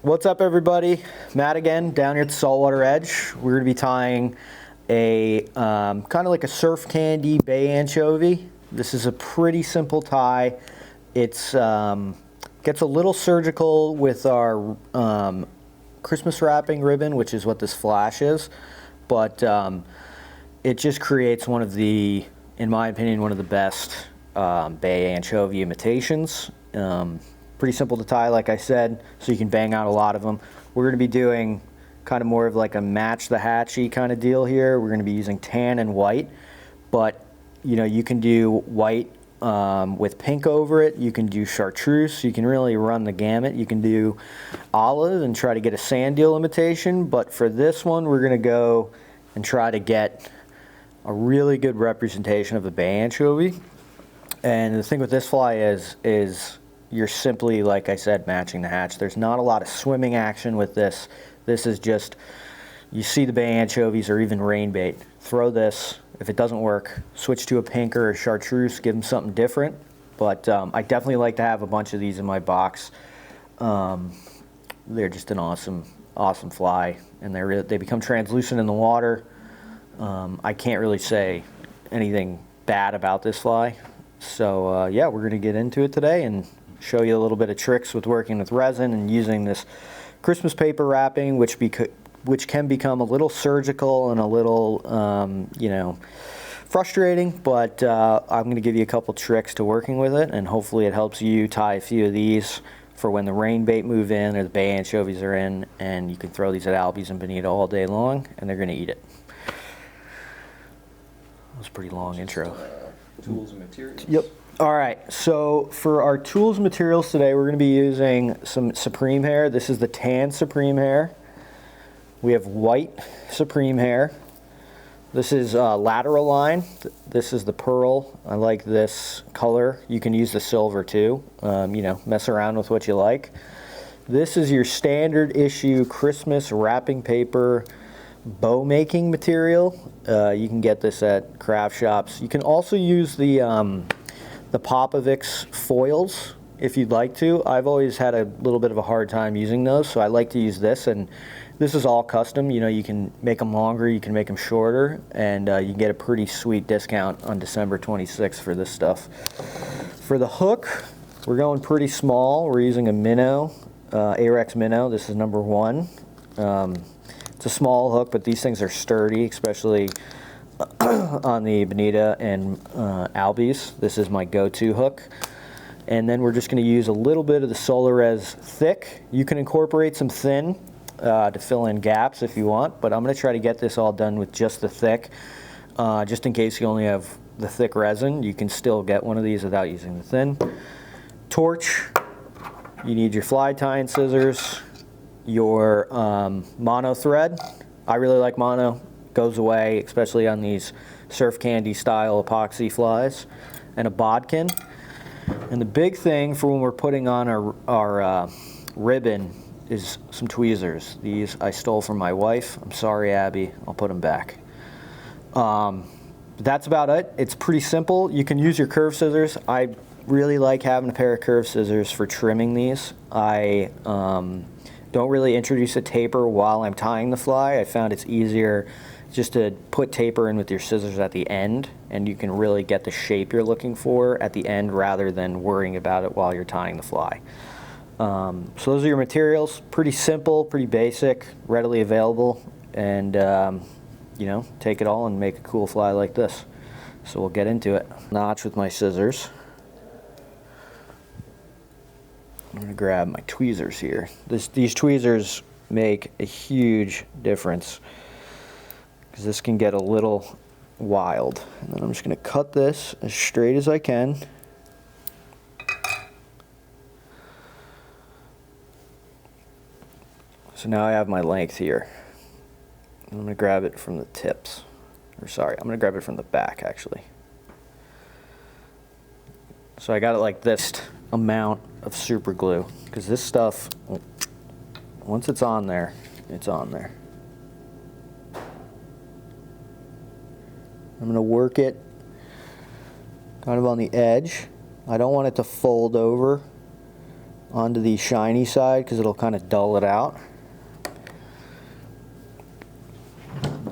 What's up, everybody? Matt again, down here at the Saltwater Edge. We're going to be tying a kind of like a surf candy Bay Anchovy. This is a pretty simple tie. It's gets a little surgical with our Christmas wrapping ribbon, which is what this flash is, but it just creates one of the, in my opinion, one of the best Bay Anchovy imitations. Pretty simple to tie, like I said, so you can bang out a lot of them. We're going to be doing kind of more of like a match the hatchy kind of deal here. We're going to be using tan and white, but you know, you can do white with pink over it. You can do chartreuse. You can really run the gamut. You can do olive and try to get a sand eel imitation, but for this one, we're going to go and try to get a really good representation of a Bay Anchovy. And the thing with this fly is you're simply, like I said, matching the hatch. There's not a lot of swimming action with this. This is just, you see the Bay Anchovies or even rainbait. Throw this. If it doesn't work, switch to a pink or a chartreuse, give them something different. But I definitely like to have a bunch of these in my box. They're just an awesome fly, and they become translucent in the water. I can't really say anything bad about this fly. So yeah, we're gonna get into it today and show you a little bit of tricks with working with resin and using this Christmas paper wrapping, which can become a little surgical and a little, you know, frustrating, but I'm going to give you a couple tricks to working with it, and hopefully it helps you tie a few of these for when the rainbait move in or the Bay Anchovies are in, and you can throw these at albies and bonito all day long, and they're going to eat it. That was a pretty long intro. Tools and materials. Yep. All right, so for our tools and materials today, we're going to be using some Supreme hair. This is the tan Supreme hair. We have white Supreme hair. This is Lateral line. This is the pearl. I like this color. You can use the silver too. You know, mess around with what you like. This is your standard issue Christmas wrapping paper bow making material. You can get this at craft shops. You can also use the Popovic's foils if you'd like to. I've always had a little bit of a hard time using those, so I like to use this, and this is all custom. You know, you can make them longer, you can make them shorter, and you can get a pretty sweet discount on December 26th for this stuff. For the hook, we're going pretty small. We're using a Minnow, Arex Minnow. This is number 1. It's a small hook, but these things are sturdy, especially on the bonito and albies. This is my go-to hook. And then we're just going to use a little bit of the Solarez thick. You can incorporate some thin to fill in gaps if you want, but I'm going to try to get this all done with just the thick. Just in case you only have the thick resin, you can still get one of these without using the thin. Torch, you need your fly tying scissors, your mono thread. I really like mono. Goes away, especially on these surf candy style epoxy flies, and a bodkin. And the big thing for when we're putting on our ribbon is some tweezers. These I stole from my wife. I'm sorry, Abby. I'll put them back. That's about it. It's pretty simple. You can use your curved scissors. I really like having a pair of curved scissors for trimming these. I don't really introduce a taper while I'm tying the fly. I found it's easier just to put taper in with your scissors at the end, and you can really get the shape you're looking for at the end rather than worrying about it while you're tying the fly. So those are your materials. Pretty simple, pretty basic, readily available, and you know, take it all and make a cool fly like this. So we'll get into it. Notch with my scissors. I'm going to grab my tweezers here. These tweezers make a huge difference, because this can get a little wild. And then I'm just going to cut this as straight as I can. So now I have my length here. I'm going to grab it from the tips. Or sorry, I'm going to grab it from the back actually. So I got it like this amount of super glue, because this stuff, once it's on there, it's on there. I'm going to work it kind of on the edge. I don't want it to fold over. onto the shiny side because it'll kind of dull it out.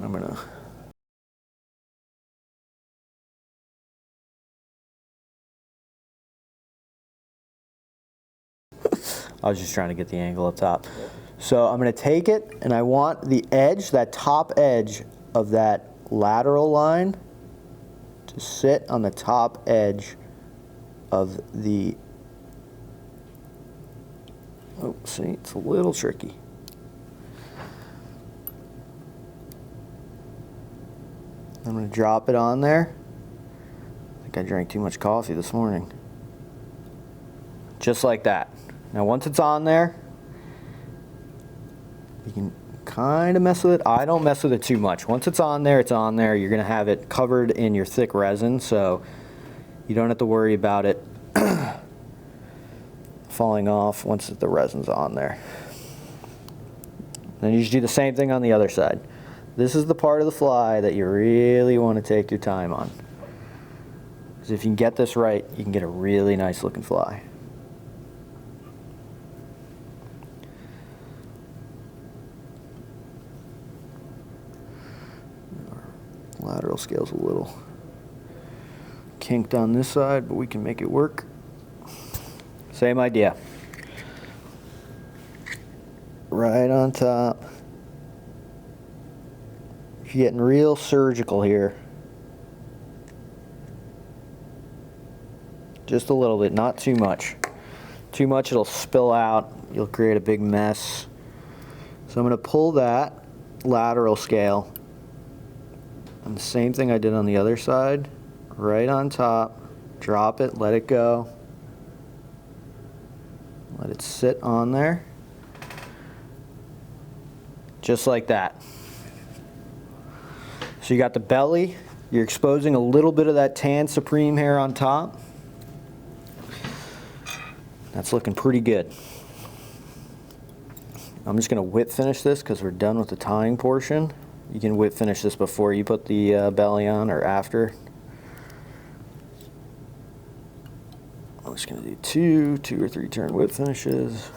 I'm gonna I was just trying to get the angle up top. So I'm gonna take it and I want the edge, that top edge of that lateral line to sit on the top edge of the, oh, see, it's a little tricky. I'm gonna drop it on there. I think I drank too much coffee this morning. Just like that. Now once it's on there, you can kind of mess with it. I don't mess with it too much. Once it's on there, it's on there. You're gonna have it covered in your thick resin, so you don't have to worry about it falling off once the resin's on there. Then you just do the same thing on the other side. This is the part of the fly that you really want to take your time on. Because if you can get this right, you can get a really nice looking fly. Lateral scale's a little kinked on this side, but we can make it work. Same idea. Right on top. If you're getting real surgical here, just a little bit, not too much. Too much, it'll spill out. You'll create a big mess. So I'm going to pull that lateral scale. And the same thing I did on the other side, right on top, drop it, let it go. Let it sit on there. Just like that. So you got the belly, you're exposing a little bit of that tan supreme hair on top. That's looking pretty good. I'm just gonna whip finish this because we're done with the tying portion. You can whip finish this before you put the belly on or after. I'm just gonna do two or three turn whip finishes.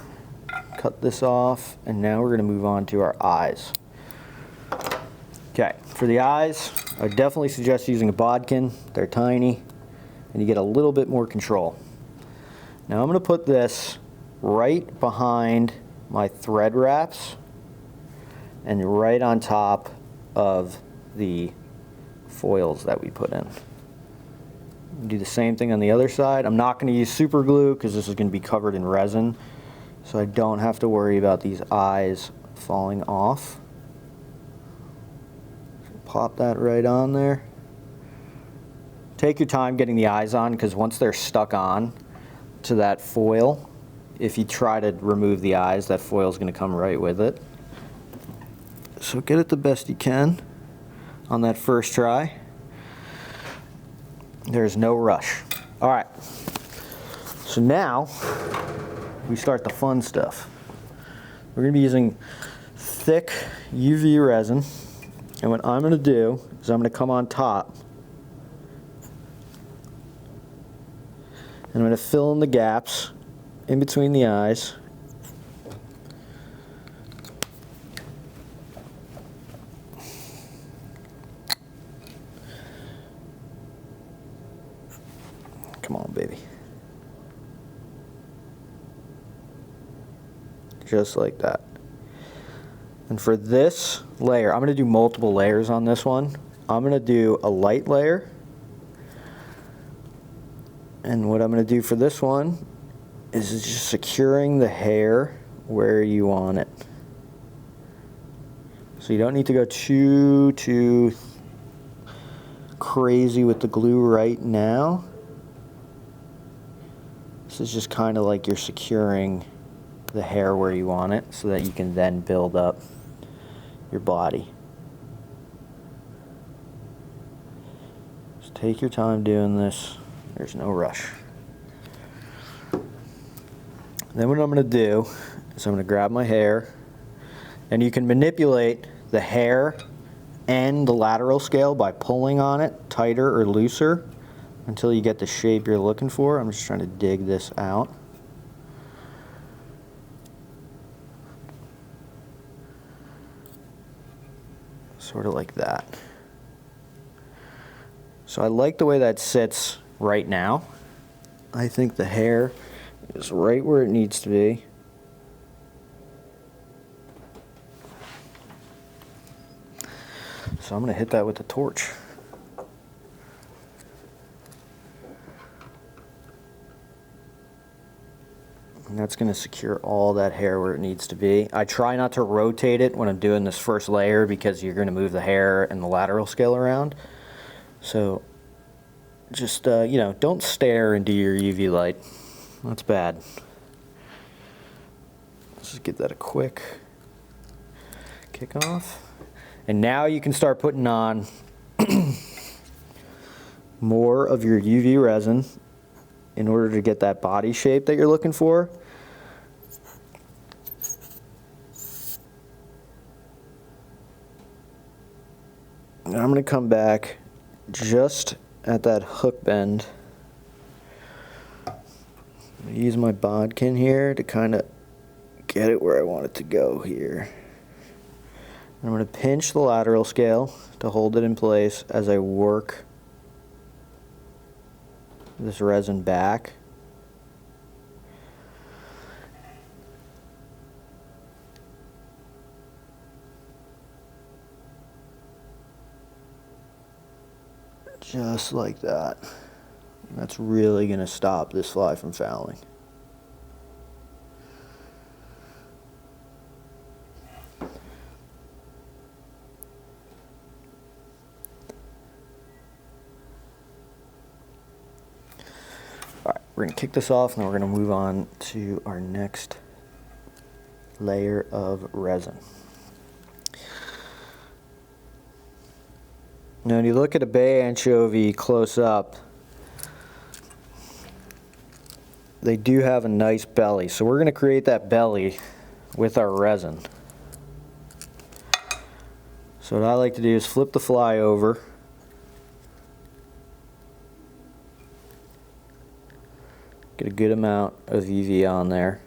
Cut this off, and now we're gonna move on to our eyes. Okay, for the eyes, I would definitely suggest using a bodkin. They're tiny, and you get a little bit more control. Now I'm gonna put this right behind my thread wraps and right on top of the foils that we put in. Do the same thing on the other side. I'm not going to use super glue because this is going to be covered in resin, so I don't have to worry about these eyes falling off. So pop that right on there. Take your time getting the eyes on because once they're stuck on to that foil, if you try to remove the eyes, that foil is going to come right with it. So get it the best you can on that first try. There's no rush. All right, so now we start the fun stuff. We're gonna be using thick UV resin, and what I'm gonna do is I'm gonna come on top and I'm gonna fill in the gaps in between the eyes. Come on, baby. Just like that. And for this layer, I'm going to do multiple layers on this one. I'm going to do a light layer. And what I'm going to do for this one is just securing the hair where you want it. So you don't need to go too crazy with the glue right now. This is just kind of like you're securing the hair where you want it so that you can then build up your body. Just take your time doing this. There's no rush. Then what I'm going to do is I'm going to grab my hair, and you can manipulate the hair and the lateral scale by pulling on it tighter or looser until you get the shape you're looking for. I'm just trying to dig this out. Sort of like that. So I like the way that sits right now. I think the hair is right where it needs to be. So I'm going to hit that with the torch. And that's going to secure all that hair where it needs to be. I try not to rotate it when I'm doing this first layer because you're going to move the hair and the lateral scale around. So just, you know, don't stare into your UV light. That's bad. Let's just give that a quick kick off. And now you can start putting on more of your UV resin in order to get that body shape that you're looking for. And I'm going to come back just at that hook bend. I'm going to use my bodkin here to kind of get it where I want it to go here. I'm going to pinch the lateral scale to hold it in place as I work this resin back. Just like that. That's really going to stop this fly from fouling. Alright, we're going to kick this off and then we're going to move on to our next layer of resin. Now when you look at a bay anchovy close up, they do have a nice belly. So we're going to create that belly with our resin. So what I like to do is flip the fly over. Get a good amount of UV on there.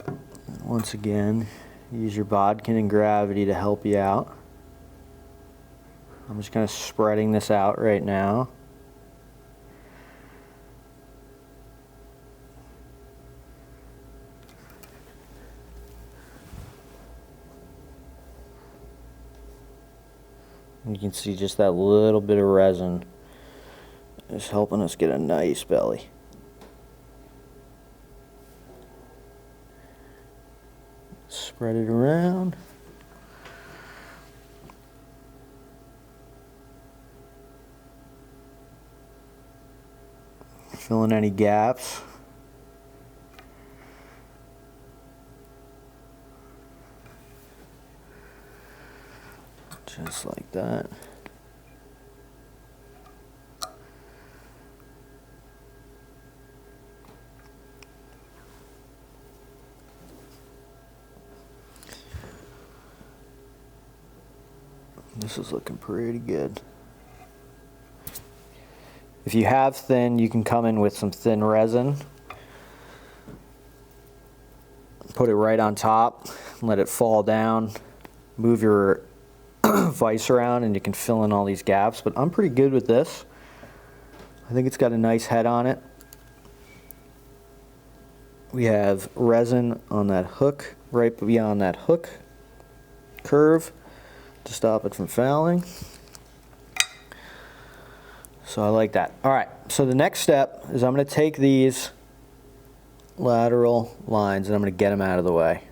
And once again, use your bodkin and gravity to help you out. I'm just kind of spreading this out right now. You can see just that little bit of resin is helping us get a nice belly. Spread it around. Fill in any gaps. Just like that. This is looking pretty good. If you have thin, you can come in with some thin resin. Put it right on top, let it fall down, move your vise around and you can fill in all these gaps, but I'm pretty good with this. I think it's got a nice head on it. We have resin on that hook, right beyond that hook curve to stop it from fouling. So I like that. All right, so the next step is I'm going to take these lateral lines and I'm going to get them out of the way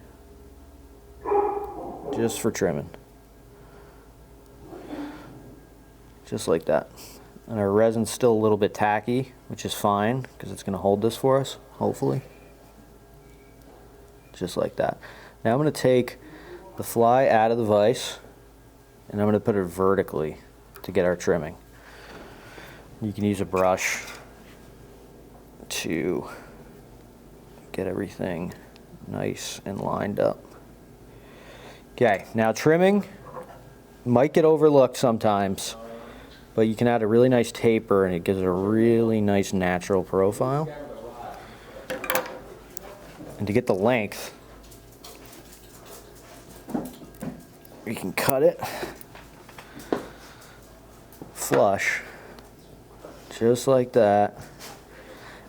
just for trimming. Just like that. And our resin's still a little bit tacky, which is fine because it's going to hold this for us, hopefully. Just like that. Now I'm going to take the fly out of the vise and I'm going to put it vertically to get our trimming. You can use a brush to get everything nice and lined up. Okay, now trimming might get overlooked sometimes, but you can add a really nice taper and it gives it a really nice natural profile. And to get the length, you can cut it flush, just like that.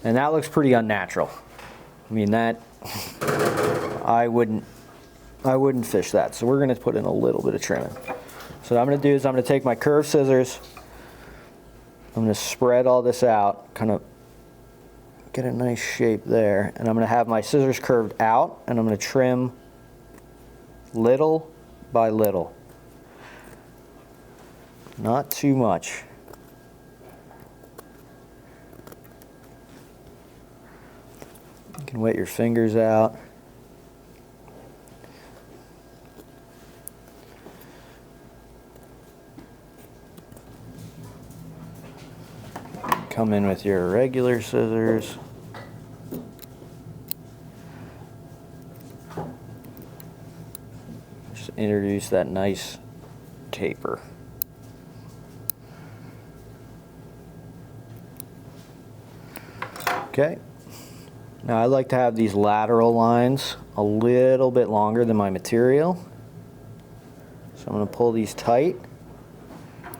And that looks pretty unnatural. I mean, that, I wouldn't fish that. So we're gonna put in a little bit of trimming. So what I'm gonna do is I'm gonna take my curved scissors, I'm gonna spread all this out, kind of get a nice shape there, and I'm gonna have my scissors curved out, and I'm gonna trim little by little. Not too much. You can wet your fingers out. Come in with your regular scissors. Just introduce that nice taper. Okay. Now I like to have these lateral lines a little bit longer than my material. So I'm going to pull these tight. I'm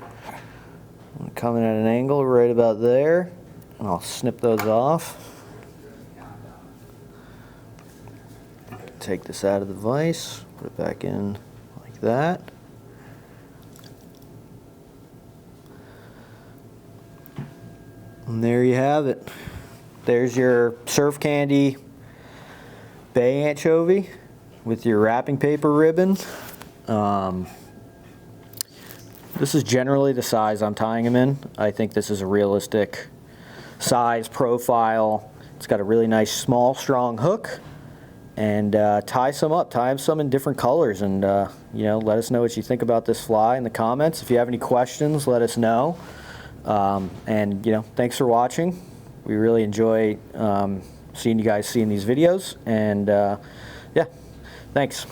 going to come in at an angle right about there, and I'll snip those off. Take this out of the vise, put it back in like that. And there you have it. There's your surf candy bay anchovy with your wrapping paper ribbon. This is generally the size I'm tying them in. I think this is a realistic size profile. It's got a really nice small strong hook, and tie some in different colors, and you know, let us know what you think about this fly in the comments. If you have any questions, let us know. And you know, thanks for watching. We really enjoy seeing you guys seeing these videos, and yeah, thanks.